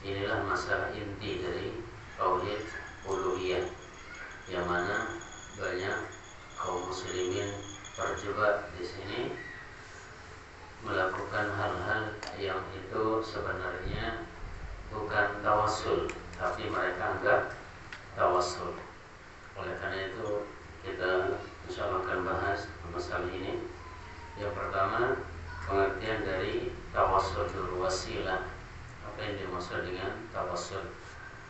inilah masalah inti dari tauhid uluhiyah, yang mana banyak kaum muslimin terjebak di sini melakukan hal-hal yang itu sebenarnya bukan tawassul, tapi mereka anggap tawassul. Oleh karena itu kita insyaallah akan bahas masalah ini. Yang pertama, pengertian dari tawassul wasilah. Apa yang dimaksud dengan tawassul?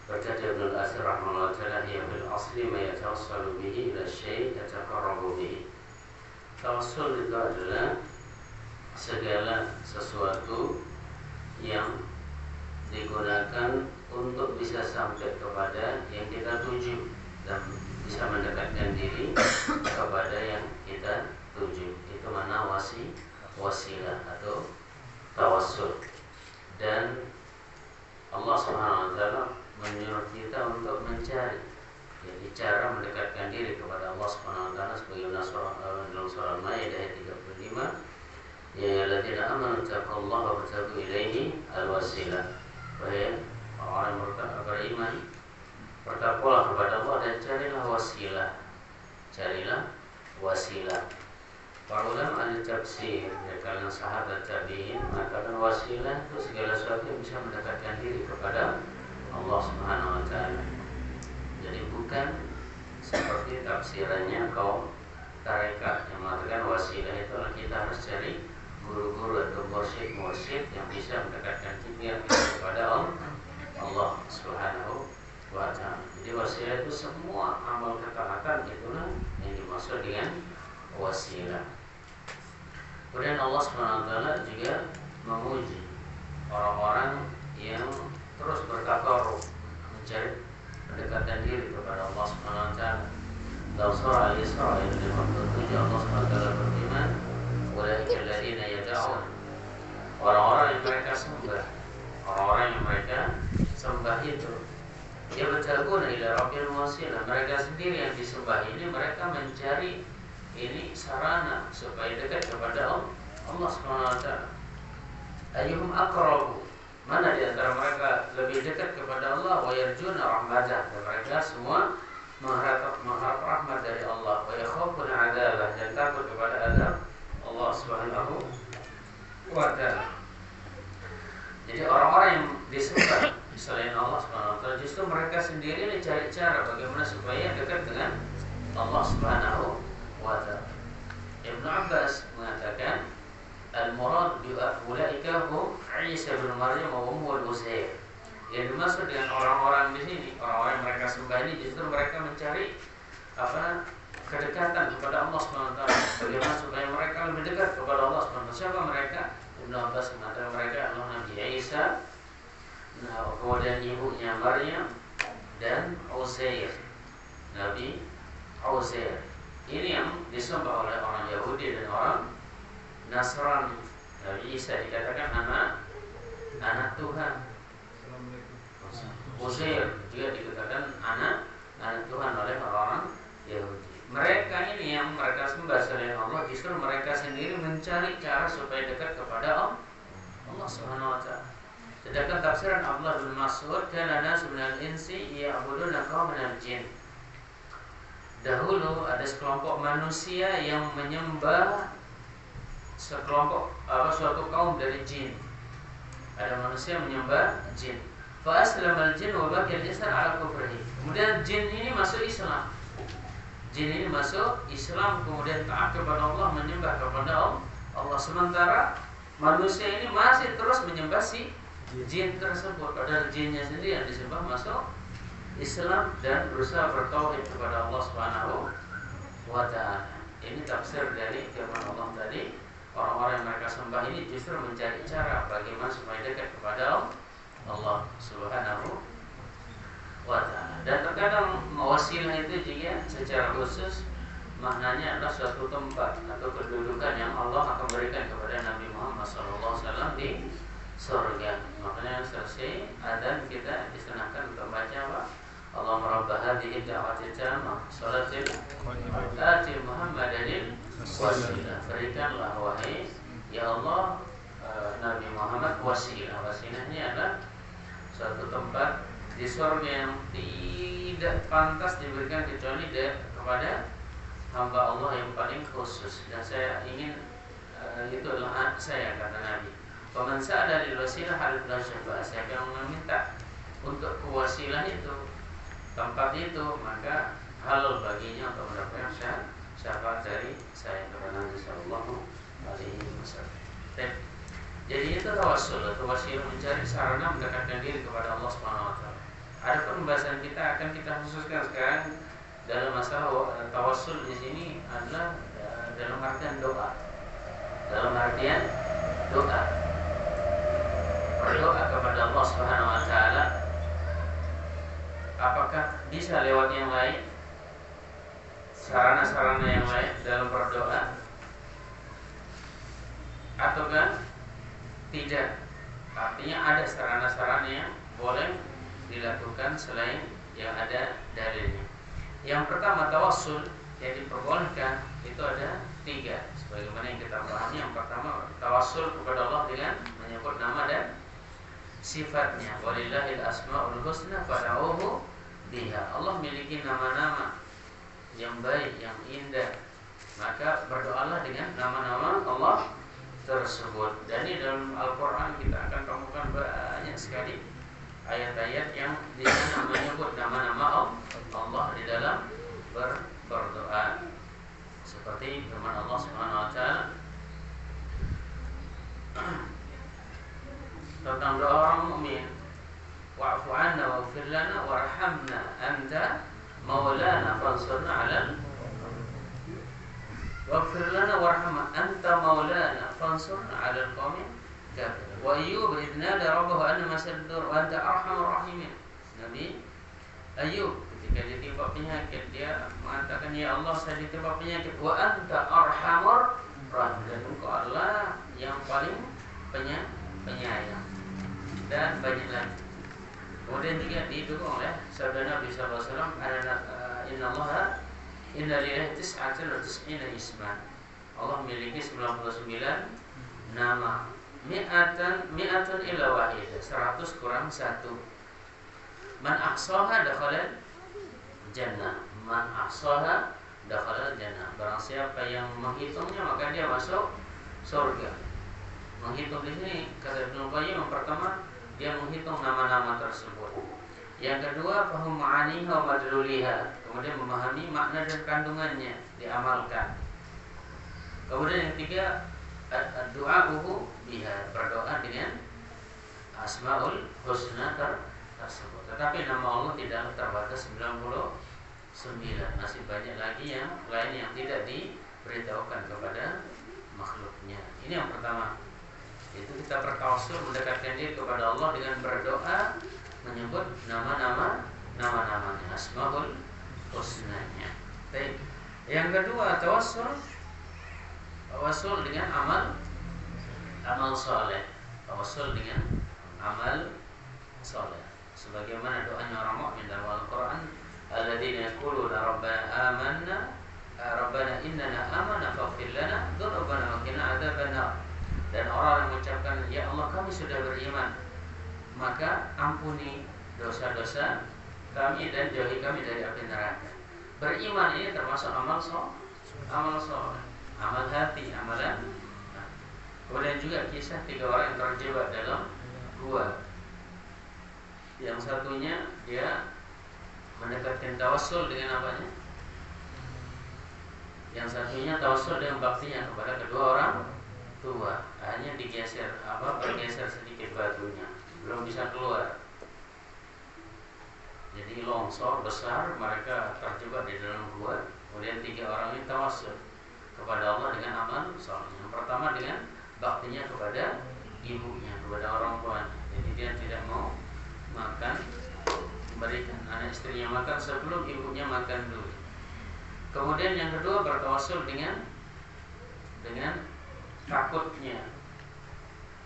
Berkata Ibnu Al-Athir rahimahullah ta'ala, "Ya bil asli ma yatawassalu bihi ila syai' yataqarrabu bihi." Tawassul itu adalah segala sesuatu yang digunakan untuk bisa sampai kepada yang kita tuju dan bisa mendekatkan diri kepada yang kita tuju. Itu mana wasilah atau tawassul. Dan Allah Subhanahu wa taala menyuruh kita untuk mencari, jadi cara mendekatkan diri kepada Allah Subhanahu wa taala sebagaimana dalam surah Al-Maidah ayat 35, ya ayyuhalladzina amanu taqullaha wabtaghu ilaihi alwasilah. Wahai orang beriman, bertakwalah kepada Allah dan carilah wasilah. Carilah wasilah. Para ulama ahli tafsir dari kalangan sahabat tabi'in mengatakan wasilah itu segala sesuatu yang bisa mendekatkan diri kepada Allah Subhanahu wa taala. Jadi bukan seperti tafsirannya kaum tarekat yang mengatakan wasilah itu kita harus cari guru-guru atau mursyid yang bisa mendekatkan kita kepada Allah Subhanahu wa taala. Jadi wasilah itu semua amal ketaatan, itulah yang dimaksud dengan wasilah. Kemudian Allah Subhanahu wa taala juga memuji orang-orang yang terus bertakarruf mencari pendekatan diri kepada Allah Subhanahu wa taala. Dalam surah Al-Isra ayat 57 Allah Subhanahu wa taala berfirman, "Ulaika alladziina yad'un." Orang-orang yang mereka sembah, orang-orang yang mereka sembah itu, yabtaguna ila rabbil wasilah. Mereka sendiri yang disembah ini mereka mencari ini sarana supaya dekat kepada Allah Subhanahu wa taala. Ayyuhum aqrabu, mana di antara mereka lebih dekat kepada Allah, wa yarjuna rahmatah, dan mereka semua mengharap rahmat dari Allah, wa yakhafuna 'adzabah, dan takut kepada azab Allah Subhanahu wa taala. Jadi orang-orang yang disembah selain Allah Subhanahu wa taala justru mereka sendiri mencari cara bagaimana supaya dekat dengan Allah Subhanahu wa ta'ala. Ibnu Abbas mengatakan al-murad bi ulaika hum Isa bin Maryam wa ummu Uzair. Yang dimaksud dengan orang-orang di sini, orang-orang yang mereka sembah ini justru mereka mencari kedekatan kepada Allah Subhanahu wa taala. Bagaimana supaya mereka lebih dekat kepada Allah Subhanahu wa taala. Siapa mereka? Ibnu Abbas mengatakan mereka adalah Nabi Isa, kemudian ibunya Maryam, dan Uzair, Nabi Uzair. Ini yang disembah oleh orang Yahudi dan orang Nasrani. Nabi Isa dikatakan anak Tuhan. Uzair juga dikatakan anak Tuhan oleh orang Yahudi. Mereka ini yang mereka sembah selain Allah, justru mereka sendiri mencari cara supaya dekat kepada Allah Subhanahu wa taala. Sedangkan tafsiran Abdullah bin Mas'ud, kana nasu minal insi ya'buduna qauman minal jin. Dahulu ada sekelompok manusia yang menyembah suatu kaum dari jin. Ada manusia menyembah jin. Fa aslamal jin wa baqiya al-insan ala kufrihi. Kemudian jin ini masuk Islam. Jin ini masuk Islam kemudian taat kepada Allah, menyembah kepada Allah. Sementara manusia ini masih terus menyembah si jin tersebut. Padahal jinnya sendiri yang disembah masuk Islam dan berusaha bertauhid kepada Allah Subhanahu wa taala. Ini tafsir dari firman Allah tadi. Orang-orang yang mereka sembah ini justru mencari cara bagaimana supaya dekat kepada Allah Subhanahu wa taala. Dan terkadang wasilah itu juga secara khusus maknanya adalah suatu tempat atau kedudukan yang Allah akan berikan kepada Nabi Muhammad SAW di surga. Makanya selesai adzan kita disunahkan untuk baca apa? Allahumma rabb hadhihi da'wati tammah salatil ati Muhammadanil wasilah. Berikanlah wahai ya Allah Nabi Muhammad wasilah. Wasilah ini adalah suatu tempat di surga yang tidak pantas diberikan kecuali kepada hamba Allah yang paling khusus. Dan saya ingin itu adalah hak saya, kata Nabi. Faman sa'ala lil wasilah halal syafa'ah. Siapa yang meminta untuk wasilah itu, tempat itu, maka halal baginya untuk mendapatkan syafaat dari saya, kepada Nabi sallallahu alaihi wasallam. Jadi itu tawassul, wasilah mencari sarana mendekatkan diri kepada Allah Subhanahu wa taala. Adapun pembahasan kita akan kita khususkan sekarang dalam masalah tawassul di sini adalah dalam artian doa. Dalam artian doa. Berdoa kepada Allah Subhanahu wa taala. Apakah bisa lewat yang lain? Sarana-sarana yang lain dalam berdoa? Ataukah tidak? Artinya ada sarana-sarana yang boleh dilakukan selain yang ada dalilnya. Yang pertama, tawassul yang diperbolehkan itu ada 3, sebagaimana yang kita pahami. Yang pertama, tawassul kepada Allah dengan menyebut nama dan sifatnya. Walillahil asmaul husna fad'uhu biha. Allah memiliki nama-nama yang baik, yang indah, maka berdoalah dengan nama-nama Allah tersebut. Dan di dalam Al-Quran kita akan temukan banyak sekali ayat-ayat yang di sana menyebut nama-nama Allah di dalam berdoa, seperti firman Allah Subhanahu wa taala tentang doa orang mukmin, wa'fu 'anna waghfir lana warhamna anta maulana fansurna 'alal waghfir lana warhamna anta maulana fansurna 'alal qaumin kafir. Wa Ayyub idh nada rabbahu anna masaddur wa anta arhamur rahimin. Nabi Ayyub ketika ditimpa penyakit, dia mengatakan, ya Allah, saya ditimpa penyakit, wa anta arhamur rahimin, dan engkau adalah yang paling penyayang, dan banyak lagi. Kemudian juga didukung oleh sabda Nabi SAW, inna lillahi tis'atan wa tis'ina isman. Allah memiliki 99 nama. Mi'atun illa wahidah, 100 kurang 1. Man ahsaha dakhala jannah. Man ahsaha dakhala jannah. Barang siapa yang menghitungnya maka dia masuk surga. Menghitung di sini kata Ibnu Qayyim, yang pertama dia menghitung nama-nama tersebut. Yang kedua, fahum ma'aniha wa madluliha, kemudian memahami makna dan kandungannya, diamalkan. Kemudian yang ketiga, doa'uhu biha, berdoa dengan asmaul husna tersebut. Tetapi nama Allah tidak terbatas 99, masih banyak lagi yang lain yang tidak diberitahukan kepada makhluknya. Ini yang pertama. Itu kita bertawassul, mendekatkan diri kepada Allah dengan berdoa, menyebut nama-namanya, asmaul husnanya. Baik. Yang kedua, tawassul dengan amal saleh. Tawassul dengan amal saleh. Sebagaimana doanya orang mukmin dalam Al-Qur'an, alladzina yaquluna rabbana innana amanna faghfir lana dzunubana wa qina adzabannar. Dan orang yang mengucapkan, ya Allah, kami sudah beriman, maka ampuni dosa-dosa kami dan jauhi kami dari api neraka. Beriman ini termasuk amal soleh, amal hati, amalan. Kemudian juga kisah 3 orang yang terjebak dalam gua. Yang satunya dia mendekatkan tawassul dengan apanya? Yang satunya tawassul dengan baktinya kepada kedua orang tua. Hanya bergeser sedikit batunya, belum bisa keluar. Jadi longsor besar, mereka terjebak di dalam gua. Kemudian 3 orang ini tawassul kepada Allah dengan amal saleh. Yang pertama dengan baktinya kepada ibunya, kepada orang tuanya. Jadi dia tidak mau makan, memberikan anak istrinya makan sebelum ibunya makan dulu. Kemudian yang kedua, bertawassul dengan takutnya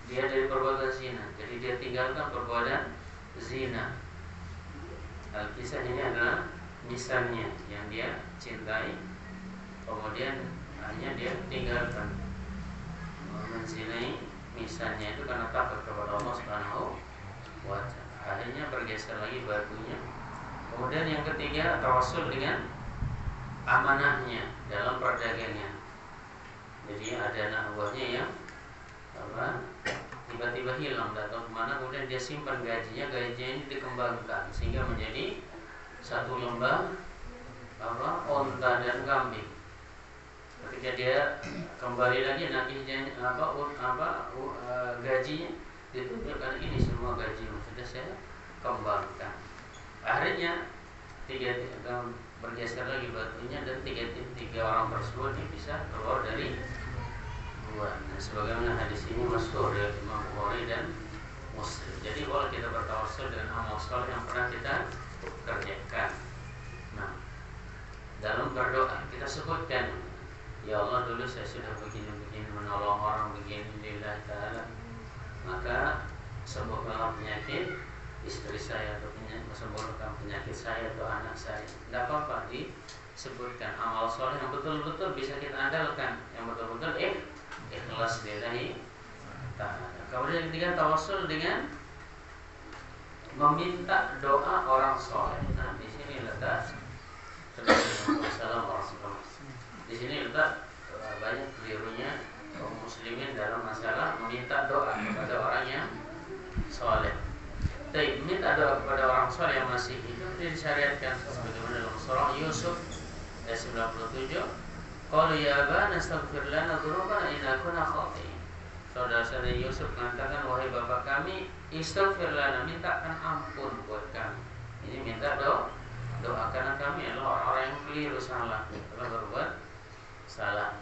dia dari perbuatan zina, jadi dia tinggalkan perbuatan zina. Kisah ini adalah misalnya yang dia cintai, kemudian hanya dia tinggalkan menzinai misalnya itu karena takut kepada Allah Subhanahu wa taala. akhirnya bergeser lagi batunya. Kemudian yang ketiga, tawassul dengan amanahnya dalam perdagangan. Jadi ada anak buahnya yang tiba-tiba hilang, datang kemana, kemudian dia simpan gajinya ini dikembangkan sehingga menjadi satu lembah onta dan kambing. Ketika dia kembali lagi nantinya gajinya ditunjukkan, ini semua gaji sudah saya kembangkan. Akhirnya bergeser lagi batunya dan tiga orang tersebut bisa keluar dari gua. Nah, sebagaimana hadis ini masyhur dari Imam Bukhari dan Muslim. Jadi kalau kita bertawassul dengan amal saleh yang pernah kita kerjakan, nah dalam berdoa kita sebutkan, ya Allah, dulu saya sudah begini-begini menolong orang begini lillahi ta'ala, maka sembuhkanlah penyakit istri saya, atau sembuhkan penyakit saya atau anak saya. Tidak apa-apa disebutkan amal soleh yang betul-betul bisa kita andalkan, yang betul-betul ikhlas lillahi ta'ala. Kemudian ketiga, tawassul dengan meminta doa orang soleh. Nah, di sini letak di sini letak banyak kelirunya kaum muslimin dalam masalah meminta doa kepada orang yang soleh. Tapi minta doa kepada orang soleh yang masih hidup disyariatkan sebagaimana dalam surah Yusuf ayat 97. Qalu ya abana astaghfir lana dzunubana inna kunna khati'in. Saudara-saudara Yusuf mengatakan, wahai bapak kami, istaghfir lana, mintakan ampun buat kami. Ini minta doa karena kami adalah orang-orang yang keliru, salah, telah berbuat salah.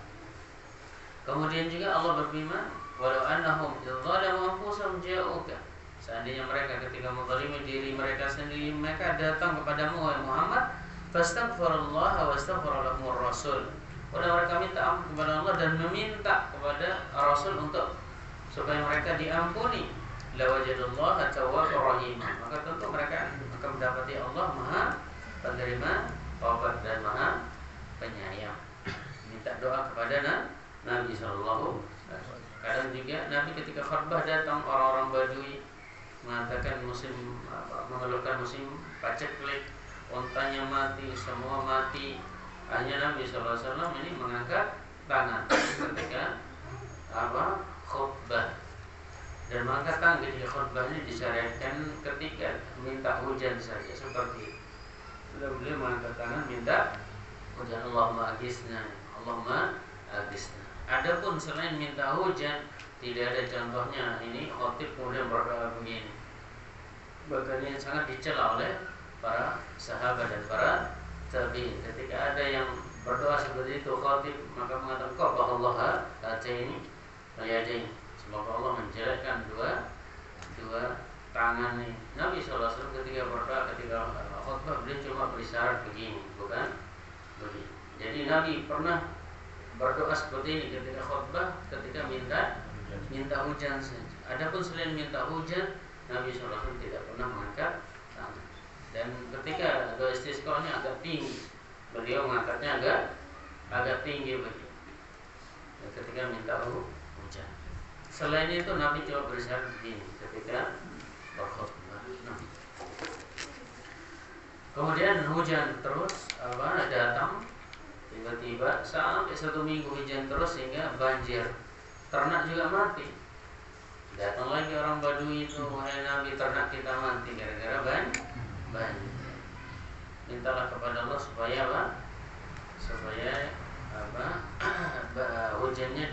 Kemudian juga Allah berfirman, walau annahum idzalamu anfusahum ja'uka. Seandainya mereka ketika menzalimi diri mereka sendiri, mereka datang kepadamu wahai Muhammad, fastaghfirullaha wastaghfara lahumur rasul. Pada mereka minta ampun kepada Allah dan meminta kepada Rasul untuk supaya mereka diampuni. La wajadullaha tawwabur rahim. Maka tentu mereka akan mendapati Allah Maha Penerima taubat dan Maha Penyayang. Minta doa kepada Nabi sallallahu alaihi wasallam. Kadang juga Nabi ketika khutbah datang orang-orang Badui mengatakan mengeluhkan musim paceklik, ontanya mati, semua mati. Hanya Nabi SAW ini mengangkat tangan ketika khutbah, dan mengangkat tangan ketika khutbah ini disyariatkan ketika minta hujan saja seperti itu. Sudah beliau mengangkat tangan minta hujan, Allahumma aghithna, Allahumma aghithna. Adapun selain minta hujan tidak ada contohnya. Ini khotib kemudian berdoa begini, bahkan yang sangat dicela oleh para sahabat dan para tabi'in. Ketika ada yang berdoa seperti itu khotib, maka mengatakan qabahallah hataini mayadain, semoga Allah menjelekkan dua tangan ini. Nabi SAW ketika berdoa, ketika khutbah, beliau cuma berisyarat begini, bukan begini. Jadi Nabi pernah berdoa seperti ini ketika khutbah, ketika minta hujan saja. Adapun selain minta hujan, Nabi SAW tidak pernah mengangkat tangan. Dan ketika doa istisqanya agak tinggi, beliau mengangkatnya agak tinggi begitu. Dan ketika minta hujan. Selain itu Nabi coba berisyarat begini ketika berkhutbah. Kemudian hujan terus datang tiba-tiba sampai 1 minggu hujan terus sehingga banjir. Ternak juga mati. Datang lagi orang Badui itu, wahai Nabi, ternak kita mati gara-gara banjir. Mintalah kepada Allah supaya hujannya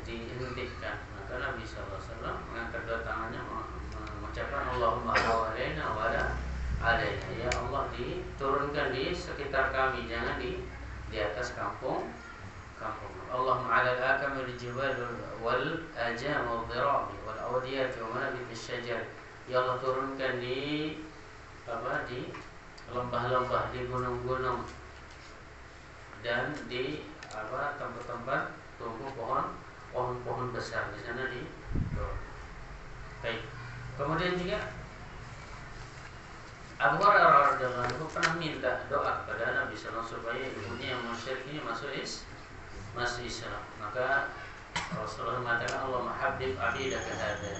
dihentikan. Maka Nabi SAW mengangkat dua tangannya mengucapkan Allahumma hawalaina wala alaina. Ya Allah, diturunkan di sekitar kami, jangan di atas kampung. Allahumma ala al-akam wal jibal wal ajam wal dhirabi wal awdiyat wa manabit asy-syajar. Ya Allah, turunkan di lembah-lembah, di gunung-gunung, dan di tempat-tempat tumbuh pohon-pohon besar di sana di. Baik. Kemudian juga Abu Hurairah radhiyallahu anhu pernah minta doa kepada Nabi sallallahu alaihi wasallam supaya ibunya yang musyrik ini masuk Islam. Maka Rasulullah mengatakan, Allah mahabbib abidaka hadza.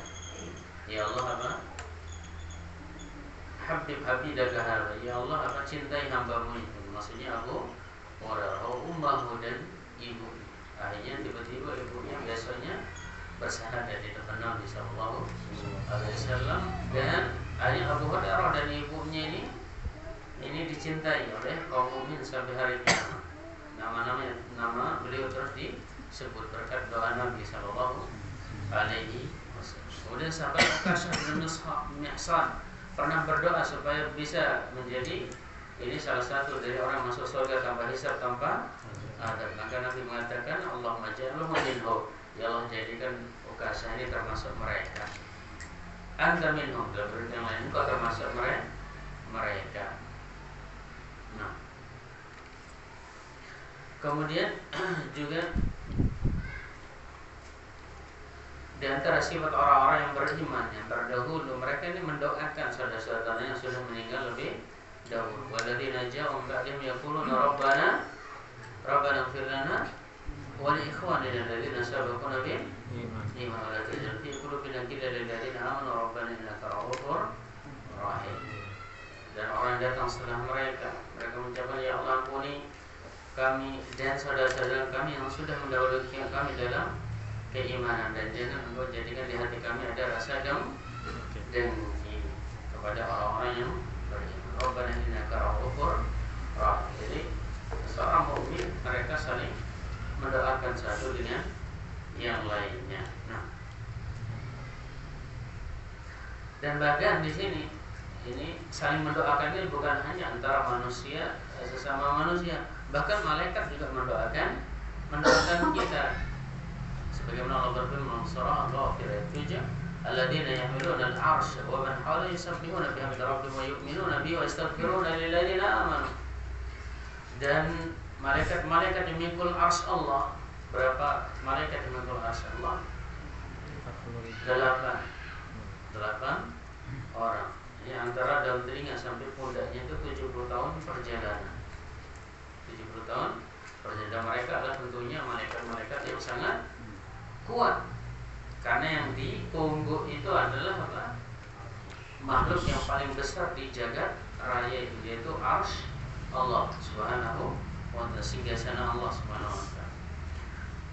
Ya Allah, habib habidaka hadza, ya Allah apa cintai hambamu itu, maksudnya Abu Hurairah, ummahu dan ibu. Akhirnya tiba-tiba ibunya biasanya bersyahadat di depan Nabi sallallahu alaihi wasallam, dan akhirnya Abu Hurairah dan ibunya ini dicintai oleh kaum mukmin sampai hari kiamat. Nama beliau terus disebut berkat doa Nabi sallallahu alaihi wasallam. Kemudian sahabat Uqasyah bin Mihsan pernah berdoa supaya bisa menjadi ini salah satu dari orang masuk surga tanpa hisab tanpa adab. Maka Nabi mengatakan Allahumma ja'alhu minhum, ya Allah jadikan Uqasyah ini termasuk mereka. Anta minhum, dalam berita yang lain engkau termasuk mereka. Nah, kemudian juga di antara sifat orang-orang yang beriman yang terdahulu, mereka ini mendoakan saudara-saudaranya yang sudah meninggal lebih dahulu. Walladzina ja'u min ba'dihim yaquluna rabbana ighfir lana wa li ikhwanina alladzina sabaquna bil iman wa la taj'al fi qulubina ghillan lil ladzina amanu rabbana innaka ra'ufur rahim. Dan orang datang setelah mereka mengucapkan, ya Allah ampuni kami dan saudara-saudara kami yang sudah mendahului kami dalam keimanan, dan jangan engkau jadikan di hati kami ada rasa dengki kepada orang-orang yang beriman. Rabbana innaka ra'ufur rahim. Jadi seorang mukmin mereka saling mendoakan satu dengan yang lainnya. Nah, dan bahkan di sini ini saling mendoakan ini bukan hanya antara manusia sesama manusia, bahkan malaikat juga mendoakan kita. Sebagaimana Allah berfirman surah Al-Ghafir 7, alladzina yahmiluna al-'arsy wa man hawlahu yusabbihuna bihamdi rabbihim wa yu'minuna bihi wa yastaghfiruna lil ladzina amanu. Dan malaikat-malaikat yang memikul arsy Allah, berapa malaikat yang memikul arsy Allah? 8 orang. Ini antara daun telinga sampai pundaknya itu 70 tahun perjalanan. 70 tahun perjalanan. Mereka adalah tentunya malaikat-malaikat yang sangat kuat, karena yang di punggung itu adalah apa? Makhluk yang paling besar di jagat raya itu, yaitu arsy Allah Subhanahu wa ta'ala, singgasana Allah Subhanahu wa ta'ala.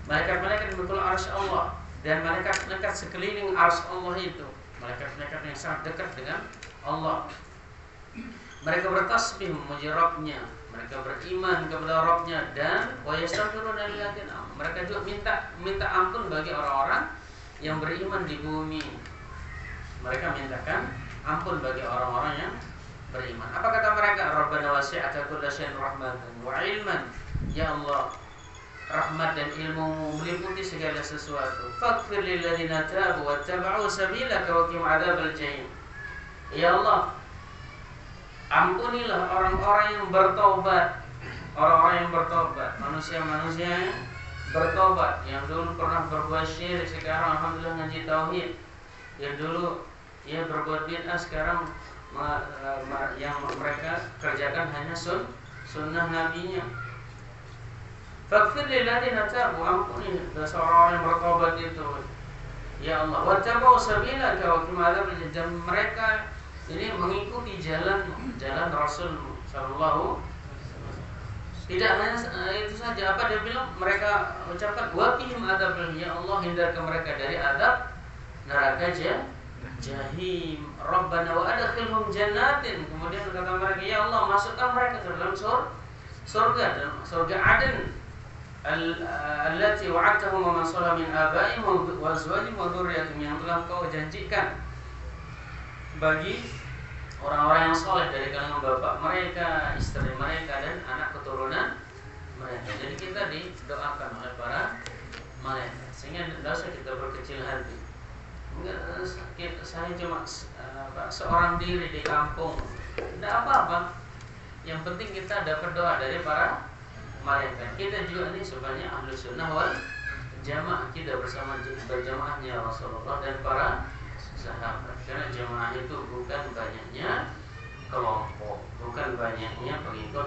Malaikat-malaikat yang memikul arsy Allah dan malaikat-malaikat sekeliling arsy Allah itu, malaikat-malaikat yang sangat dekat dengan Allah. Mereka bertasbih memuji Rabbnya, mereka beriman kepada Rabbnya, dan wa yastaghfiruna lil ladzina amanu. Mereka juga minta ampun bagi orang-orang yang beriman di bumi. Mereka mintakan ampun bagi orang-orang yang beriman. Apa kata mereka? Rabbana wasi'ta kulla syai'in rahmatan wa ilman. Ya Allah, rahmat dan ilmu meliputi segala sesuatu. Faghfir lil ladzina tabu wattaba'u sabilaka wa qihim adzabal jahim. Ya Allah, ampunilah orang-orang yang bertobat, manusia-manusia yang bertobat, yang dulu pernah berbuat syirik, sekarang alhamdulillah ngaji tauhid, yang dulu berbuat bid'ah, sekarang yang mereka kerjakan hanya sunnah nabinya. Faghfir lil ladzina tabu, ampuni orang yang bertobat itu. Ya Allah, wattaba'u sabilaka wa qihim adzabal jahim. Mereka ini mengikuti jalan Rasul sallallahu. Tidak hanya itu saja, apa dia bilang? Mereka ucapkan wa qihim adzabal, ya Allah hindarkan mereka dari adab neraka jahim. Rabbana wa adkhilhum jannatin. Kemudian kata mereka, ya Allah masukkan mereka ke dalam surga Aden allati wa'adtahum wa man salaha min abaihim wa azwajihim wa dzurriyyatihim, yang telah Kau janjikan bagi orang-orang yang soleh dari kalangan bapak mereka, istri mereka, dan anak keturunan mereka. Jadi kita didoakan oleh para malaikat, sehingga tidak usah kita berkecil hati. Enggak, saya cuma seorang diri di kampung, tidak apa-apa. Yang penting kita dapat doa dari para malaikat. Kita juga ini sebenarnya ahlu sunnah wal jamaah, kita bersama berjamaahnya Rasulullah dan para sahabat. Karena jamaah itu bukan banyaknya kelompok, bukan banyaknya pengikut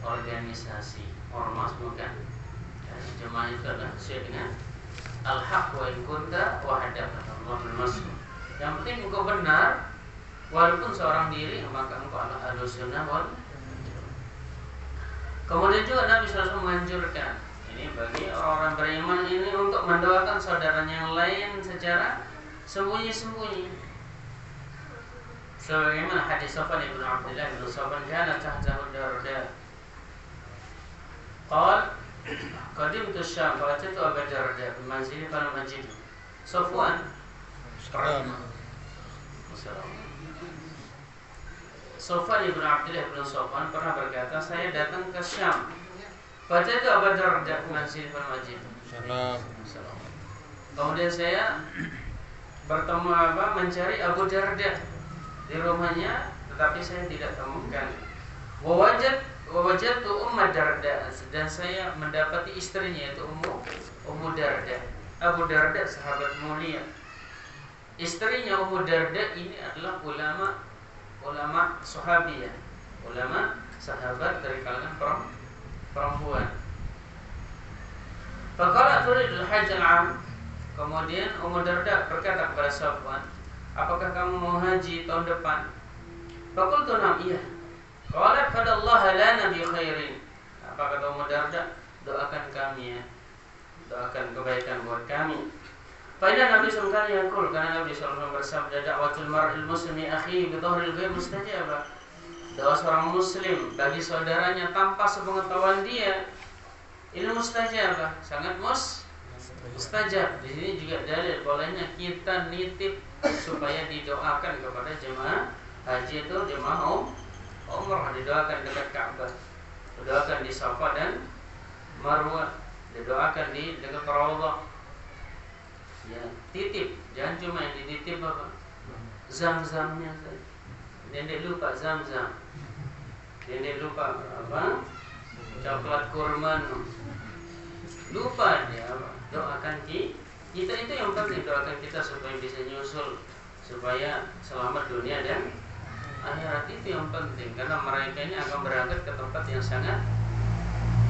organisasi, ormas, bukan. Jamaah itu adalah sesuai dengan al-haq wa in kunta wahdak, kata Allah bin Mas'ud. Yang penting engkau benar, walaupun seorang diri, maka engkau adalah ahlus sunnah wal. Kemudian juga Nabi SAW menganjurkan ini bagi orang-orang beriman ini untuk mendoakan saudaranya yang lain secara sembunyi-sembunyi. Sebagaimana hadis Safwan ibn Abdullah ibn Safwan kana tahtahu Darda. Qal qadimtu Syam fa ataitu Abu Darda bi manzili falam ajid. Safwan Safwan ibn Abdullah ibn Safwan pernah berkata, saya datang ke Syam. Pada itu Abu Darda masih bermajid. Kemudian saya bertemu mencari Abu Darda di rumahnya, tetapi saya tidak temukan. Wajadtu Ummu Darda, dan saya mendapati istrinya yaitu Ummu Darda. Abu Darda sahabat mulia. Istrinya Ummu Darda ini adalah ulama sahabiyah, ulama sahabat dari kalangan perempuan. Faqala turidul hajj al-'am. Kemudian Ummu Darda berkata kepada Safwan, apakah kamu mau haji tahun depan? Faqultu na'am, iya. Qalat fadallaha lana bi khairin. Apa kata Ummu Darda? Doakan kami ya, doakan kebaikan buat kami. Pada Nabi SAW yaqul, karena Nabi SAW bersabda, da'watul mar'il muslimi akhihi bi dhahril ghaib mustajabah. Doa seorang muslim bagi saudaranya tanpa sepengetahuan dia ini mustajabah, sangat mustajab. Di sini juga dalil bolehnya kita nitip supaya didoakan kepada jemaah haji itu jemaah umrah, didoakan dekat Ka'bah, didoakan di Safa dan Marwah, didoakan di dekat Raudhah. Ya, titip, jangan cuma yang dititip apa? Zam-zamnya saja. Nenek lupa zam-zam. Nenek lupa apa? Coklat kurma. Lupa dia apa? Doakan kita itu yang penting, doakan kita supaya bisa nyusul, supaya selamat dunia dan akhirat, itu yang penting. Karena mereka ini akan berangkat ke tempat yang sangat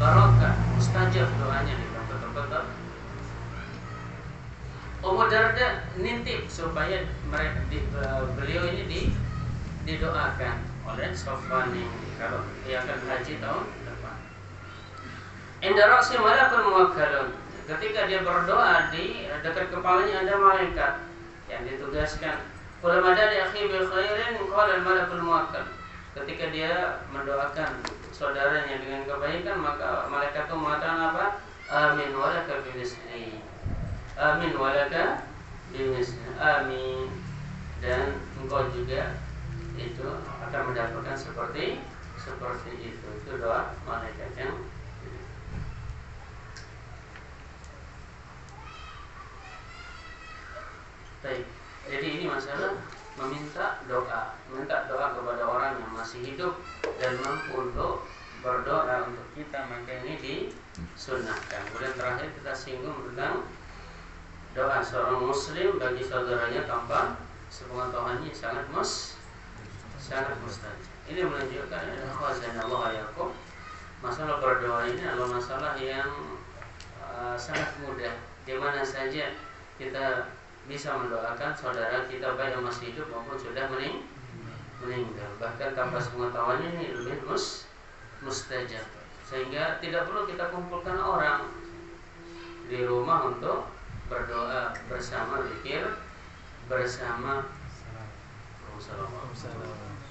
barokah, mustajab doanya di tempat-tempat. Ummu Darda nitip supaya beliau ini didoakan oleh Safwan kalau dia akan haji tahun depan. Inda ra'si malakun muwakkalun. Ketika dia berdoa, di dekat kepalanya ada malaikat yang ditugaskan. Qul madali akhi bi khairin qala al malakul muwakkal. Ketika dia mendoakan saudaranya dengan kebaikan, maka malaikat itu mengatakan apa? Amin walaka bi misli. Amin walaka bimisli. Amin, dan engkau juga itu akan mendapatkan seperti itu. Itu doa malaikat yang baik. Jadi ini masalah minta doa kepada orang yang masih hidup dan mampu untuk berdoa untuk kita, maka ini disunnahkan. Kemudian terakhir kita singgung tentang doa seorang muslim bagi saudaranya tanpa sepengetahuannya sangat mustajab. Ini menunjukkan masalah berdoa ini adalah masalah yang sangat mudah. Di mana saja kita bisa mendoakan saudara kita baik yang masih hidup maupun sudah meninggal. Bahkan tanpa sepengetahuannya ini lebih mustajab. Sehingga tidak perlu kita kumpulkan orang di rumah untuk berdoa bersama, zikir bersama. Assalamualaikum.